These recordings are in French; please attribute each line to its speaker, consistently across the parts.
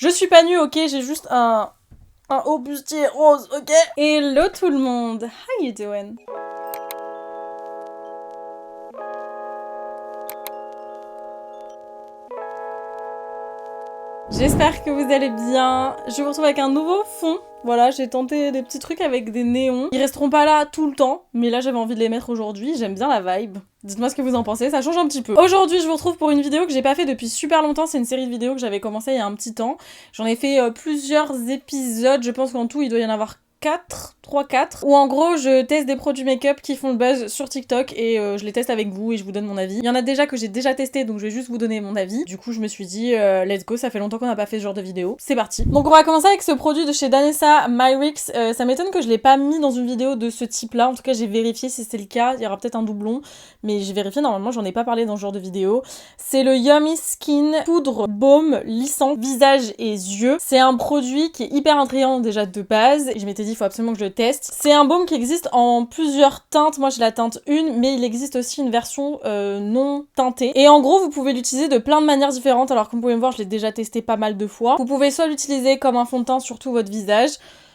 Speaker 1: Je suis pas nue, ok, j'ai juste un haut bustier rose, ok. Hello tout le monde, how you doing? J'espère que vous allez bien. Je vous retrouve avec un nouveau fond. Voilà, j'ai tenté des petits trucs avec des néons. Ils resteront pas là tout le temps, mais là j'avais envie de les mettre aujourd'hui. J'aime bien la vibe. Dites-moi ce que vous en pensez, ça change un petit peu. Aujourd'hui, je vous retrouve pour une vidéo que j'ai pas fait depuis super longtemps. C'est une série de vidéos que j'avais commencé il y a un petit temps. J'en ai fait plusieurs épisodes. Je pense qu'en tout, il doit y en avoir 3-4, où en gros je teste des produits make-up qui font le buzz sur TikTok et je les teste avec vous et je vous donne mon avis. Il y en a déjà que j'ai déjà testé, donc je vais juste vous donner mon avis. Du coup je me suis dit let's go, ça fait longtemps qu'on n'a pas fait ce genre de vidéo. C'est parti. Donc on va commencer avec ce produit de chez Danessa Myrix. Ça m'étonne que je l'ai pas mis dans une vidéo de ce type là, en tout cas j'ai vérifié si c'est le cas, il y aura peut-être un doublon, mais j'ai vérifié, normalement j'en ai pas parlé dans ce genre de vidéo. C'est le Yummy Skin Poudre Baume Lissant Visage et Yeux. C'est un produit qui est hyper attrayant déjà de base, et je m'étais dit il faut absolument que je le teste. C'est un baume qui existe en plusieurs teintes, moi j'ai la teinte 1, mais il existe aussi une version non teintée. Et en gros vous pouvez l'utiliser de plein de manières différentes, alors comme vous pouvez me voir je l'ai déjà testé pas mal de fois. Vous pouvez soit l'utiliser comme un fond de teint sur tout votre visage,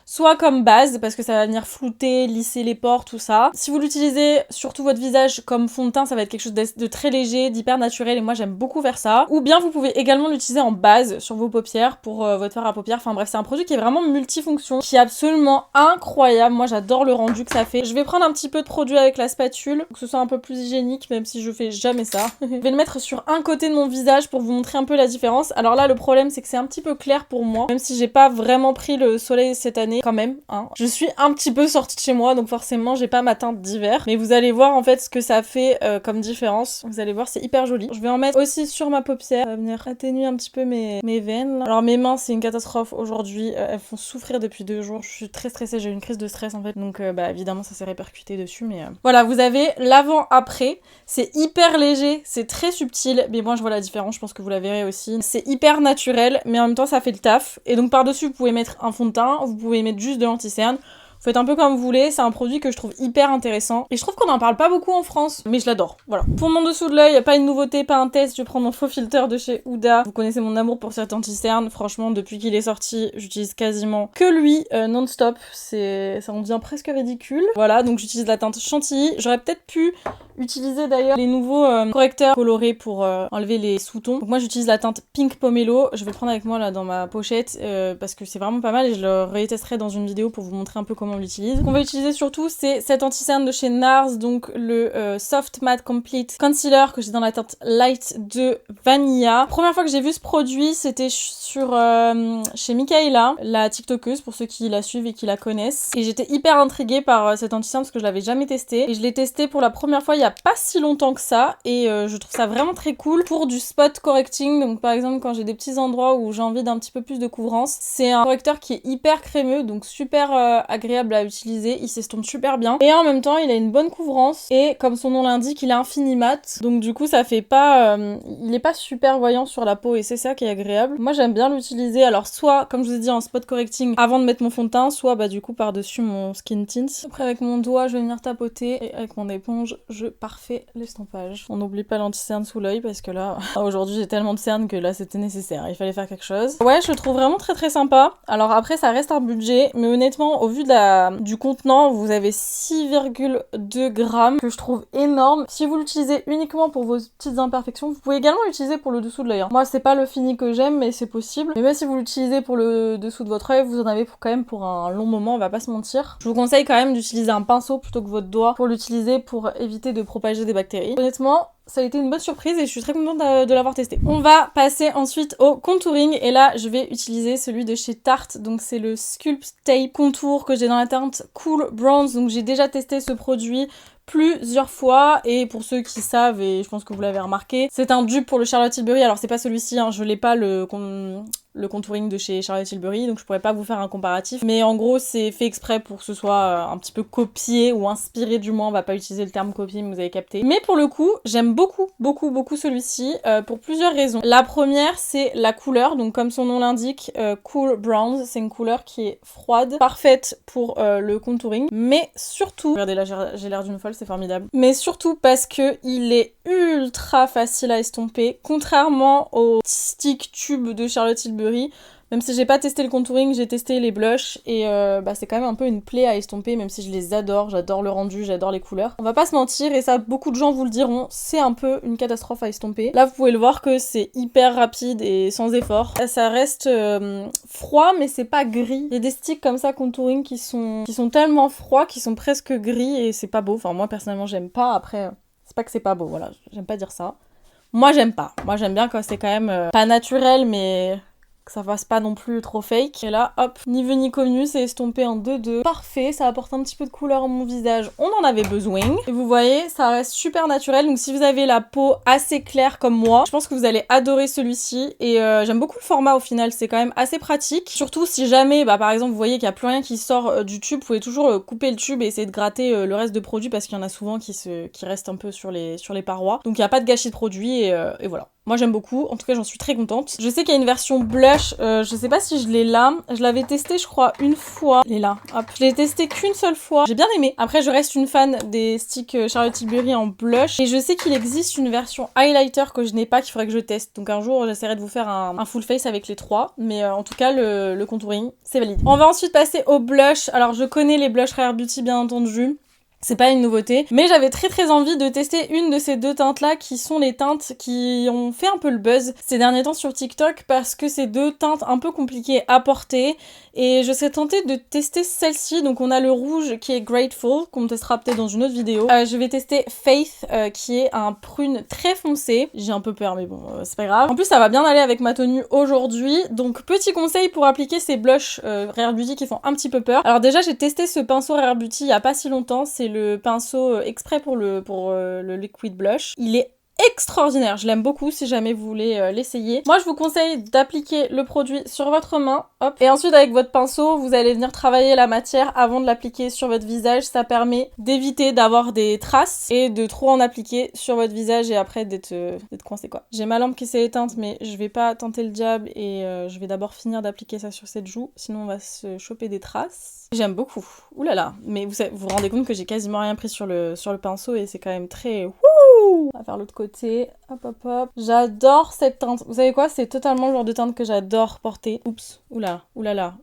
Speaker 1: soit comme base, parce que ça va venir flouter, lisser les pores, tout ça. Si vous l'utilisez sur tout votre visage comme fond de teint, ça va être quelque chose de très léger, d'hyper naturel, et moi j'aime beaucoup faire ça. Ou bien vous pouvez également l'utiliser en base sur vos paupières pour votre fard à paupières. Enfin bref, c'est un produit qui est vraiment multifonction, qui est absolument incroyable. Moi j'adore le rendu que ça fait. Je vais prendre un petit peu de produit avec la spatule, pour que ce soit un peu plus hygiénique, même si je fais jamais ça. Je vais le mettre sur un côté de mon visage pour vous montrer un peu la différence. Alors là, le problème c'est que c'est un petit peu clair pour moi, même si j'ai pas vraiment pris le soleil cette année. Quand même, hein. Je suis un petit peu sortie de chez moi, donc forcément j'ai pas ma teinte d'hiver, mais vous allez voir en fait ce que ça fait comme différence. Vous allez voir, c'est hyper joli. Je vais en mettre aussi sur ma paupière, ça va venir atténuer un petit peu mes veines là. Alors mes mains c'est une catastrophe aujourd'hui, elles font souffrir depuis 2 jours, je suis très stressée, j'ai eu une crise de stress en fait, donc bah évidemment ça s'est répercuté dessus, mais voilà, vous avez l'avant-après, c'est hyper léger, c'est très subtil, mais moi je vois la différence, je pense que vous la verrez aussi. C'est hyper naturel, mais en même temps ça fait le taf, et donc par-dessus vous pouvez mettre un fond de teint, vous pouvez mettre juste de l'anti-cerne. Vous faites un peu comme vous voulez, c'est un produit que je trouve hyper intéressant. Et je trouve qu'on en parle pas beaucoup en France, mais je l'adore. Voilà. Pour mon dessous de l'œil, pas une nouveauté, pas un test, je vais prendre mon faux filtre de chez Huda. Vous connaissez mon amour pour cet anti-cerne. Franchement, depuis qu'il est sorti, j'utilise quasiment que lui non-stop. Ça en devient presque ridicule. Voilà, donc j'utilise la teinte chantilly. J'aurais peut-être pu utiliser d'ailleurs les nouveaux correcteurs colorés pour enlever les sous-tons. Donc moi j'utilise la teinte Pink Pomelo. Je vais le prendre avec moi là dans ma pochette parce que c'est vraiment pas mal et je le retesterai dans une vidéo pour vous montrer un peu comment on l'utilise. Ce qu'on va utiliser surtout c'est cet anti-cerne de chez NARS, donc le Soft Matte Complete Concealer que j'ai dans la teinte Light de Vanilla. Première fois que j'ai vu ce produit c'était sur chez Michaela, la TikTokeuse pour ceux qui la suivent et qui la connaissent. Et j'étais hyper intriguée par cet anti-cerne parce que je l'avais jamais testé. Et je l'ai testé pour la première fois il y a pas si longtemps que ça. Et je trouve ça vraiment très cool pour du spot correcting. Donc par exemple quand j'ai des petits endroits où j'ai envie d'un petit peu plus de couvrance. C'est un correcteur qui est hyper crémeux, donc super agréable à utiliser. Il s'estompe super bien. Et en même temps il a une bonne couvrance. Et comme son nom l'indique, il est infini mat. Donc du coup ça fait pas... il est pas super voyant sur la peau et c'est ça qui est agréable. Moi j'aime bien l'utiliser. Alors soit comme je vous ai dit en spot correcting avant de mettre mon fond de teint, soit bah du coup par dessus mon skin tint. Après avec mon doigt je vais venir tapoter et avec mon éponge je parfait l'estompage. On n'oublie pas l'anti-cerne sous l'œil parce que là aujourd'hui j'ai tellement de cernes que là c'était nécessaire, il fallait faire quelque chose. Ouais, je le trouve vraiment très très sympa. Alors après ça reste un budget, mais honnêtement au vu de du contenant vous avez 6,2 grammes que je trouve énorme. Si vous l'utilisez uniquement pour vos petites imperfections, vous pouvez également l'utiliser pour le dessous de l'œil. Moi c'est pas le fini que j'aime mais c'est possible. Mais même si vous l'utilisez pour le dessous de votre œil, vous en avez quand même pour un long moment, on va pas se mentir. Je vous conseille quand même d'utiliser un pinceau plutôt que votre doigt pour l'utiliser pour éviter de propager des bactéries. Honnêtement, ça a été une bonne surprise et je suis très contente de l'avoir testé. On va passer ensuite au contouring et là je vais utiliser celui de chez Tarte, donc c'est le Sculpt Tape Contour que j'ai dans la teinte Cool Bronze, donc j'ai déjà testé ce produit plusieurs fois et pour ceux qui savent, et je pense que vous l'avez remarqué, c'est un dupe pour le Charlotte Tilbury. Alors c'est pas celui-ci, hein, je l'ai pas le contouring de chez Charlotte Tilbury, donc je pourrais pas vous faire un comparatif, mais en gros c'est fait exprès pour que ce soit un petit peu copié ou inspiré, du moins on va pas utiliser le terme copié mais vous avez capté. Mais pour le coup j'aime beaucoup celui-ci pour plusieurs raisons. La première c'est la couleur, donc comme son nom l'indique, Cool Bronze, c'est une couleur qui est froide, parfaite pour le contouring, mais surtout, regardez là j'ai l'air d'une folle, c'est formidable, mais surtout parce que il est ultra facile à estomper, contrairement au stick tube de Charlotte Tilbury. Même si j'ai pas testé le contouring, j'ai testé les blushs et c'est quand même un peu une plaie à estomper, même si je les adore, j'adore le rendu, j'adore les couleurs. On va pas se mentir, et ça beaucoup de gens vous le diront, c'est un peu une catastrophe à estomper. Là vous pouvez le voir que c'est hyper rapide et sans effort. Ça reste froid mais c'est pas gris. Il y a des sticks comme ça contouring qui sont tellement froids, qui sont presque gris et c'est pas beau. Enfin moi personnellement j'aime pas, après c'est pas que c'est pas beau, voilà, j'aime pas dire ça. Moi j'aime pas, moi j'aime bien quand c'est quand même pas naturel mais que ça fasse pas non plus trop fake. Et là, hop, ni vu ni connu, c'est estompé en 2-2. Parfait, ça apporte un petit peu de couleur à mon visage. On en avait besoin. Et vous voyez, ça reste super naturel. Donc si vous avez la peau assez claire comme moi, je pense que vous allez adorer celui-ci. Et j'aime beaucoup le format au final, c'est quand même assez pratique. Surtout si jamais, par exemple, vous voyez qu'il n'y a plus rien qui sort du tube, vous pouvez toujours couper le tube et essayer de gratter le reste de produit parce qu'il y en a souvent qui restent un peu sur les parois. Donc il n'y a pas de gâchis de produit et voilà. Moi j'aime beaucoup, en tout cas j'en suis très contente. Je sais qu'il y a une version blush, je sais pas si je l'ai là. Je l'avais testé je crois une fois. Elle est là, hop. Je l'ai testé qu'une seule fois. J'ai bien aimé. Après je reste une fan des sticks Charlotte Tilbury en blush. Et je sais qu'il existe une version highlighter que je n'ai pas, qu'il faudrait que je teste. Donc un jour j'essaierai de vous faire un full face avec les trois. Mais en tout cas le contouring c'est valide. On va ensuite passer au blush. Alors je connais les blushs Rare Beauty bien entendu. C'est pas une nouveauté, mais j'avais très envie de tester une de ces deux teintes là qui sont les teintes qui ont fait un peu le buzz ces derniers temps sur TikTok parce que c'est deux teintes un peu compliquées à porter et je serais tentée de tester celle-ci. Donc on a le rouge qui est Grateful qu'on testera peut-être dans une autre vidéo. Je vais tester Faith qui est un prune très foncé. J'ai un peu peur mais bon c'est pas grave. En plus ça va bien aller avec ma tenue aujourd'hui. Donc petit conseil pour appliquer ces blushs Rare Beauty qui font un petit peu peur. Alors déjà j'ai testé ce pinceau Rare Beauty il y a pas si longtemps, c'est le pinceau exprès pour le liquid blush. Il est extraordinaire, je l'aime beaucoup si jamais vous voulez l'essayer. Moi je vous conseille d'appliquer le produit sur votre main, hop, et ensuite avec votre pinceau vous allez venir travailler la matière avant de l'appliquer sur votre visage. Ça permet d'éviter d'avoir des traces et de trop en appliquer sur votre visage et après d'être coincé quoi. J'ai ma lampe qui s'est éteinte mais je vais pas tenter le diable et je vais d'abord finir d'appliquer ça sur cette joue, sinon on va se choper des traces. J'aime beaucoup, oulala, mais vous vous rendez compte que j'ai quasiment rien pris sur le pinceau et c'est quand même très wouh. On va faire l'autre côté, hop. J'adore cette teinte, vous savez quoi, c'est totalement le genre de teinte que j'adore porter. Oups, oulala,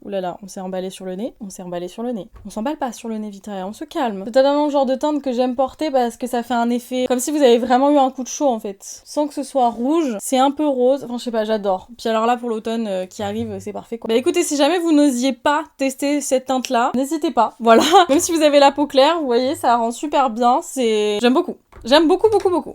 Speaker 1: on s'est emballé sur le nez, on s'emballe pas sur le nez Victoria, on se calme. C'est totalement le genre de teinte que j'aime porter parce que ça fait un effet comme si vous avez vraiment eu un coup de chaud en fait, sans que ce soit rouge, c'est un peu rose, enfin je sais pas, j'adore. Puis alors là pour l'automne qui arrive, c'est parfait quoi. Bah écoutez, si jamais vous n'osiez pas tester cette teinte là, n'hésitez pas, voilà. Même si vous avez la peau claire, vous voyez, ça rend super bien, j'aime beaucoup. J'aime beaucoup.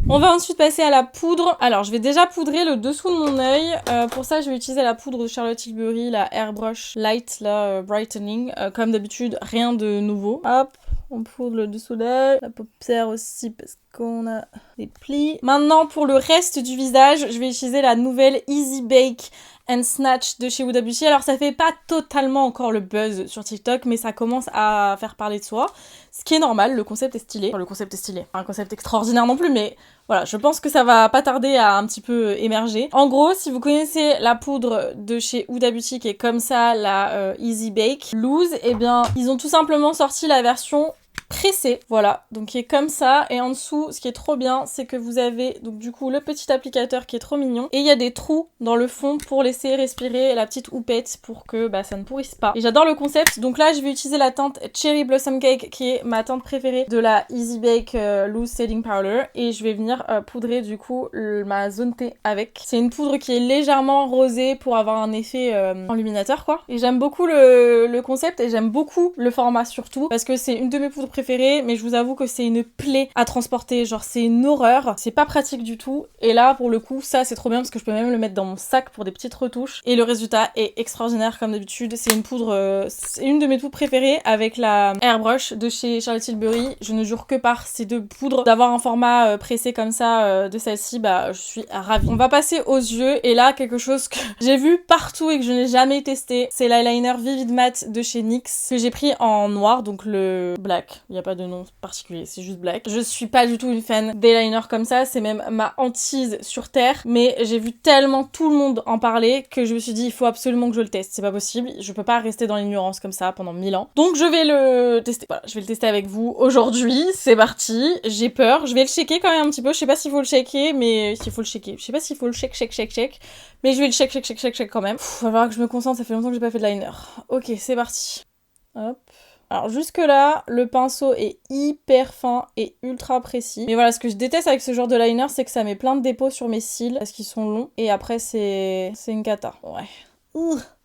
Speaker 1: On va ensuite passer à la poudre. Alors, je vais déjà poudrer le dessous de mon œil. Pour ça, je vais utiliser la poudre de Charlotte Tilbury, la Airbrush Light, la Brightening. Comme d'habitude, rien de nouveau. Hop, on poudre le dessous d'œil. La paupière aussi, parce qu'on a des plis. Maintenant, pour le reste du visage, je vais utiliser la nouvelle Easy Bake and Snatch de chez Huda Beauty. Alors ça fait pas totalement encore le buzz sur TikTok, mais ça commence à faire parler de soi. Ce qui est normal, le concept est stylé. Enfin, le concept est stylé. Pas un concept extraordinaire non plus, mais voilà, je pense que ça va pas tarder à un petit peu émerger. En gros, si vous connaissez la poudre de chez Huda Beauty qui est comme ça, la Easy Bake Loose, eh bien, ils ont tout simplement sorti la version pressé, voilà, donc qui est comme ça, et en dessous ce qui est trop bien c'est que vous avez donc du coup le petit applicateur qui est trop mignon et il y a des trous dans le fond pour laisser respirer la petite houppette pour que ça ne pourrisse pas, et j'adore le concept. Donc là je vais utiliser la teinte Cherry Blossom Cake qui est ma teinte préférée de la Easy Bake Loose Setting Powder, et je vais venir poudrer du coup ma zone T avec. C'est une poudre qui est légèrement rosée pour avoir un effet enluminateur quoi, et j'aime beaucoup le concept et j'aime beaucoup le format surtout parce que c'est une de mes poudres préférée, mais je vous avoue que c'est une plaie à transporter, genre c'est une horreur, c'est pas pratique du tout, et là pour le coup ça c'est trop bien parce que je peux même le mettre dans mon sac pour des petites retouches, et le résultat est extraordinaire comme d'habitude. C'est une poudre, c'est une de mes poudres préférées avec la Airbrush de chez Charlotte Tilbury. Je ne jure que par ces deux poudres, d'avoir un format pressé comme ça de celle-ci, je suis ravie. On va passer aux yeux, et là quelque chose que j'ai vu partout et que je n'ai jamais testé, c'est l'eyeliner Vivid Matte de chez NYX que j'ai pris en noir, donc le black. Il n'y a pas de nom particulier, c'est juste black. Je suis pas du tout une fan des liners comme ça, c'est même ma hantise sur terre. Mais j'ai vu tellement tout le monde en parler que je me suis dit il faut absolument que je le teste. C'est pas possible, je peux pas rester dans l'ignorance comme ça pendant 1000 ans. Donc je vais le tester. Voilà, je vais le tester avec vous aujourd'hui. C'est parti. J'ai peur. Je vais le checker quand même un petit peu. Je sais pas s'il faut le checker, mais s'il faut le checker. Je sais pas s'il faut le check. Mais je vais le check quand même. Va falloir que je me concentre, ça fait longtemps que j'ai pas fait de liner. Ok, c'est parti. Hop. Alors jusque là, le pinceau est hyper fin et ultra précis. Mais voilà, ce que je déteste avec ce genre de liner, c'est que ça met plein de dépôts sur mes cils parce qu'ils sont longs. Et après, c'est une cata. Ouais.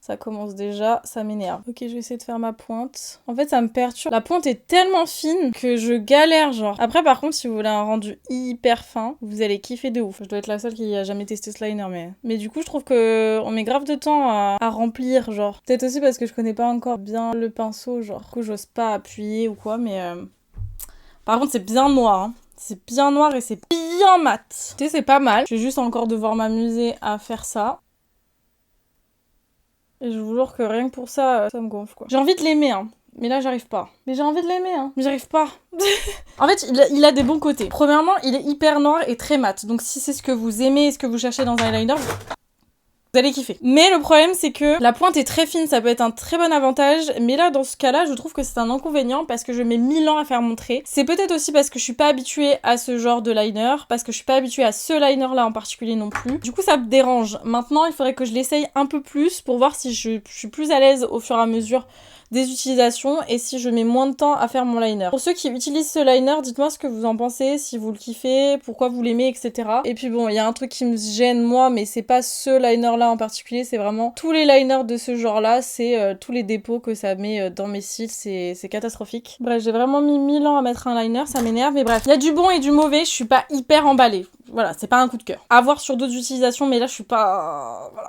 Speaker 1: Ça commence déjà, ça m'énerve. Ok, je vais essayer de faire ma pointe. En fait, ça me perturbe. La pointe est tellement fine que je galère, genre. Après, par contre, si vous voulez un rendu hyper fin, vous allez kiffer de ouf. Je dois être la seule qui a jamais testé ce liner, mais du coup, je trouve que on met grave de temps à remplir, genre. Peut-être aussi parce que je connais pas encore bien le pinceau, genre. Du coup, j'ose pas appuyer ou quoi, mais... Par contre, c'est bien noir, hein. C'est bien noir et c'est bien mat. Tu sais, c'est pas mal. Je vais juste encore devoir m'amuser à faire ça. Et je vous jure que rien que pour ça, ça me gonfle, quoi. J'ai envie de l'aimer, hein. Mais là, j'arrive pas. Mais j'ai envie de l'aimer, hein. Mais j'arrive pas. En fait, il a des bons côtés. Premièrement, il est hyper noir et très mat. Donc si c'est ce que vous aimez et ce que vous cherchez dans un eyeliner, vous allez kiffer. Mais le problème, c'est que la pointe est très fine, ça peut être un très bon avantage. Mais là, dans ce cas-là, je trouve que c'est un inconvénient parce que je mets 1000 ans à faire mon trait. C'est peut-être aussi parce que je suis pas habituée à ce genre de liner, parce que je suis pas habituée à ce liner-là en particulier non plus. Du coup, ça me dérange. Maintenant, il faudrait que je l'essaye un peu plus pour voir si je suis plus à l'aise au fur et à mesure des utilisations et si je mets moins de temps à faire mon liner. Pour ceux qui utilisent ce liner, dites-moi ce que vous en pensez, si vous le kiffez, pourquoi vous l'aimez, etc. Et puis bon, il y a un truc qui me gêne moi, mais c'est pas ce liner-là en particulier, c'est vraiment tous les liners de ce genre-là, c'est tous les dépôts que ça met dans mes cils, c'est catastrophique. Bref, j'ai vraiment mis 1000 ans à mettre un liner, ça m'énerve, mais bref. Il y a du bon et du mauvais, je suis pas hyper emballée. Voilà, c'est pas un coup de cœur. À voir sur d'autres utilisations, mais là je suis pas... Voilà.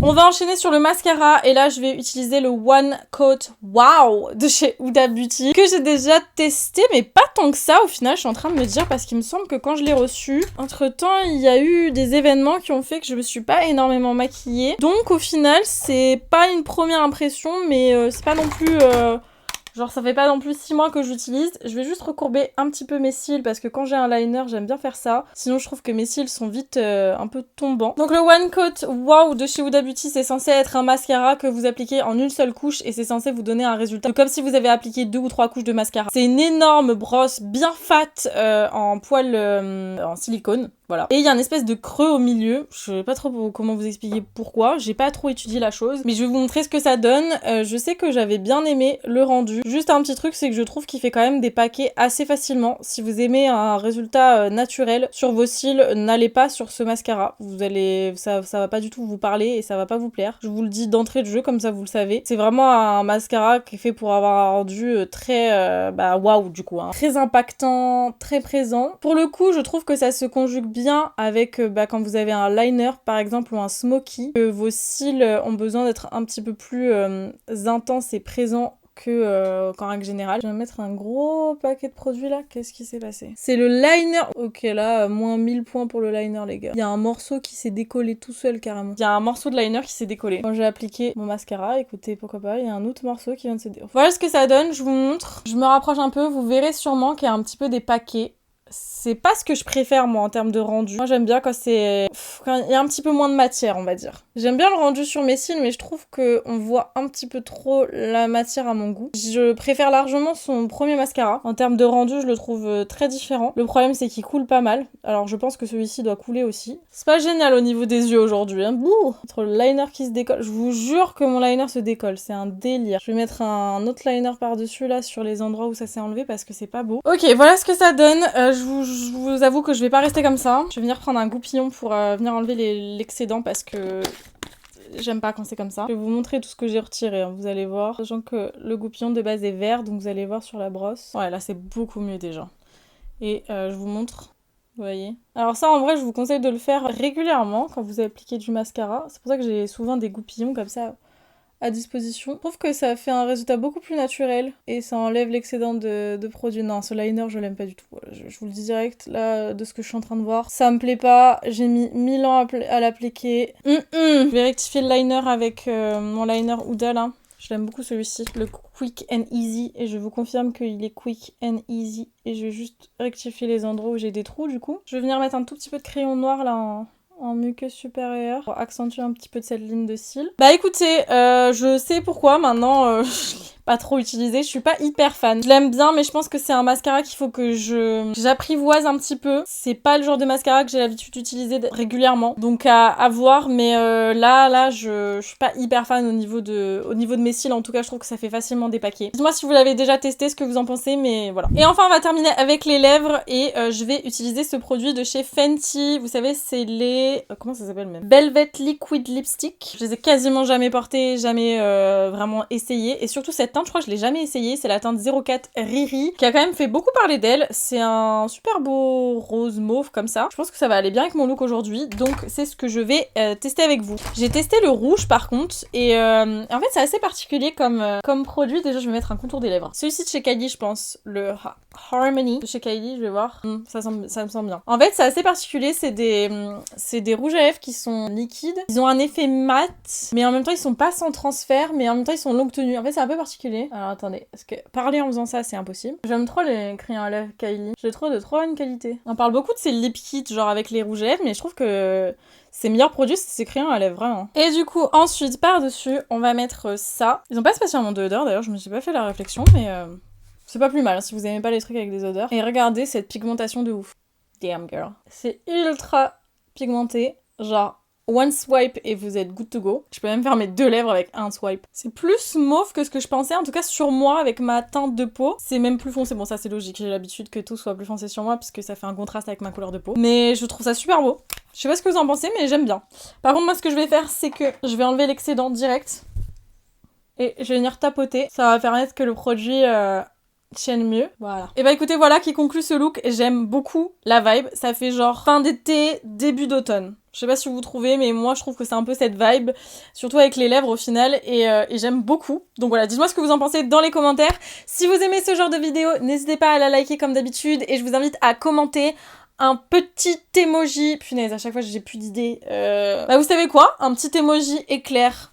Speaker 1: On va enchaîner sur le mascara et là je vais utiliser le One Coat Wow de chez Huda Beauty que j'ai déjà testé mais pas tant que ça au final, je suis en train de me dire parce qu'il me semble que quand je l'ai reçu, entre temps il y a eu des événements qui ont fait que je me suis pas énormément maquillée, donc au final c'est pas une première impression mais c'est pas non plus... Genre ça fait pas non plus 6 mois que j'utilise. Je vais juste recourber un petit peu mes cils parce que quand j'ai un liner j'aime bien faire ça. Sinon je trouve que mes cils sont vite un peu tombants. Donc le One Coat Wow de chez Huda Beauty, c'est censé être un mascara que vous appliquez en une seule couche et c'est censé vous donner un résultat comme si vous avez appliqué 2 ou 3 couches de mascara. C'est une énorme brosse bien fat en poil en silicone. Voilà. Et il y a une espèce de creux au milieu. Je sais pas trop comment vous expliquer pourquoi. J'ai pas trop étudié la chose. Mais je vais vous montrer ce que ça donne. Je sais que j'avais bien aimé le rendu. Juste un petit truc, c'est que je trouve qu'il fait quand même des paquets assez facilement. Si vous aimez un résultat naturel sur vos cils, n'allez pas sur ce mascara. Vous allez... Ça va pas du tout vous parler et ça va pas vous plaire. Je vous le dis d'entrée de jeu, comme ça vous le savez. C'est vraiment un mascara qui est fait pour avoir un rendu très... waouh du coup. Hein. Très impactant, très présent. Pour le coup, je trouve que ça se conjugue bien avec quand vous avez un liner par exemple ou un smoky, que vos cils ont besoin d'être un petit peu plus intenses et présents qu'en règle générale. Je vais mettre un gros paquet de produits là. Qu'est-ce qui s'est passé? C'est le liner. Ok là, moins 1000 points pour le liner les gars. Il y a un morceau qui s'est décollé tout seul carrément. Il y a un morceau de liner qui s'est décollé. Quand j'ai appliqué mon mascara, écoutez pourquoi pas, il y a un autre morceau qui vient de se décoller. Voilà ce que ça donne, je vous montre. Je me rapproche un peu, vous verrez sûrement qu'il y a un petit peu des paquets. C'est pas ce que je préfère moi en termes de rendu. Moi j'aime bien quand quand il y a un petit peu moins de matière on va dire. J'aime bien le rendu sur mes cils mais je trouve qu'on voit un petit peu trop la matière à mon goût. Je préfère largement son premier mascara. En termes de rendu je le trouve très différent. Le problème c'est qu'il coule pas mal. Alors je pense que celui-ci doit couler aussi. C'est pas génial au niveau des yeux aujourd'hui. Hein. Bouh, entre le liner qui se décolle. Je vous jure que mon liner se décolle. C'est un délire. Je vais mettre un autre liner par-dessus là sur les endroits où ça s'est enlevé parce que c'est pas beau. Ok voilà ce que ça donne. Je vous avoue que je vais pas rester comme ça. Je vais venir prendre un goupillon pour venir enlever l'excédent parce que j'aime pas quand c'est comme ça. Je vais vous montrer tout ce que j'ai retiré, hein, vous allez voir. Sachant que le goupillon de base est vert, donc vous allez voir sur la brosse. Ouais, là c'est beaucoup mieux déjà. Et je vous montre, vous voyez. Alors ça en vrai je vous conseille de le faire régulièrement quand vous appliquez du mascara. C'est pour ça que j'ai souvent des goupillons comme ça à disposition. Je trouve que ça fait un résultat beaucoup plus naturel et ça enlève l'excédent de produits. Non, ce liner, je l'aime pas du tout. Je vous le dis direct, là, de ce que je suis en train de voir. Ça me plaît pas, j'ai mis 1000 ans à l'appliquer. Je vais rectifier le liner avec mon liner Huda, là. Je l'aime beaucoup celui-ci, le Quick and Easy. Et je vous confirme qu'il est Quick and Easy. Et je vais juste rectifier les endroits où j'ai des trous du coup. Je vais venir mettre un tout petit peu de crayon noir là en muqueuse supérieure pour accentuer un petit peu de cette ligne de cils. Bah écoutez, je sais pourquoi maintenant je l'ai pas trop utilisé, je suis pas hyper fan. Je l'aime bien mais je pense que c'est un mascara qu'il faut que j'apprivoise un petit peu. C'est pas le genre de mascara que j'ai l'habitude d'utiliser régulièrement. Donc à voir mais là je suis pas hyper fan au niveau de mes cils. En tout cas je trouve que ça fait facilement dépaquer. Dites-moi si vous l'avez déjà testé, ce que vous en pensez mais voilà. Et enfin on va terminer avec les lèvres et je vais utiliser ce produit de chez Fenty. Vous savez c'est les... comment ça s'appelle même? Velvet Liquid Lipstick. Je les ai quasiment jamais portés, jamais vraiment essayé. Et surtout cette teinte, je crois que je l'ai jamais essayé. C'est la teinte 04 Riri, qui a quand même fait beaucoup parler d'elle. C'est un super beau rose mauve comme ça. Je pense que ça va aller bien avec mon look aujourd'hui. Donc c'est ce que je vais tester avec vous. J'ai testé le rouge par contre. Et en fait c'est assez particulier comme produit. Déjà je vais mettre un contour des lèvres. Celui-ci de chez Kylie je pense. Le Harmony de chez Kylie, je vais voir. Ça me semble bien. En fait c'est assez particulier. C'est des rouges à lèvres qui sont liquides. Ils ont un effet mat, mais en même temps ils sont pas sans transfert, mais en même temps ils sont longue tenue. En fait c'est un peu particulier. Alors attendez, parce que parler en faisant ça c'est impossible. J'aime trop les crayons à lèvres Kylie. J'ai trop de trop bonne qualité. On parle beaucoup de ces lip kits genre avec les rouges à lèvres, mais je trouve que ces meilleurs produits c'est ces crayons à lèvres vraiment. Et du coup ensuite par dessus on va mettre ça. Ils ont pas spécialement d'odeur d'ailleurs, je me suis pas fait la réflexion, mais c'est pas plus mal hein, si vous aimez pas les trucs avec des odeurs. Et regardez cette pigmentation de ouf. Damn girl. C'est ultra pigmenté, genre one swipe et vous êtes good to go. Je peux même faire mes deux lèvres avec un swipe. C'est plus mauve que ce que je pensais, en tout cas sur moi avec ma teinte de peau. C'est même plus foncé, bon ça c'est logique, j'ai l'habitude que tout soit plus foncé sur moi parce que ça fait un contraste avec ma couleur de peau. Mais je trouve ça super beau. Je sais pas ce que vous en pensez mais j'aime bien. Par contre moi ce que je vais faire c'est que je vais enlever l'excédent direct et je vais venir tapoter. Ça va permettre que le produit... tienne mieux, voilà. Et bah écoutez, voilà qui conclut ce look. J'aime beaucoup la vibe. Ça fait genre fin d'été, début d'automne. Je sais pas si vous trouvez, mais moi je trouve que c'est un peu cette vibe, surtout avec les lèvres au final, et j'aime beaucoup. Donc voilà, dites-moi ce que vous en pensez dans les commentaires. Si vous aimez ce genre de vidéo, n'hésitez pas à la liker comme d'habitude, et je vous invite à commenter un petit emoji. Punaise, à chaque fois j'ai plus d'idées. Bah vous savez quoi? Un petit emoji éclair.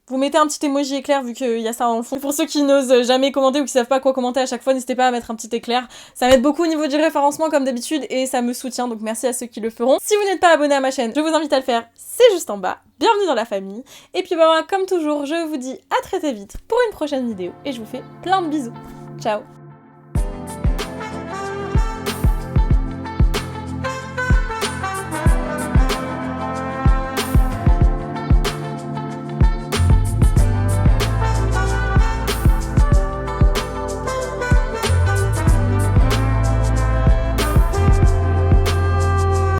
Speaker 1: Vous mettez un petit emoji éclair vu qu'il y a ça en fond. Pour ceux qui n'osent jamais commenter ou qui savent pas quoi commenter à chaque fois, n'hésitez pas à mettre un petit éclair. Ça m'aide beaucoup au niveau du référencement comme d'habitude et ça me soutient, donc merci à ceux qui le feront. Si vous n'êtes pas abonné à ma chaîne, je vous invite à le faire, c'est juste en bas. Bienvenue dans la famille. Et puis bah comme toujours, je vous dis à très vite pour une prochaine vidéo et je vous fais plein de bisous. Ciao.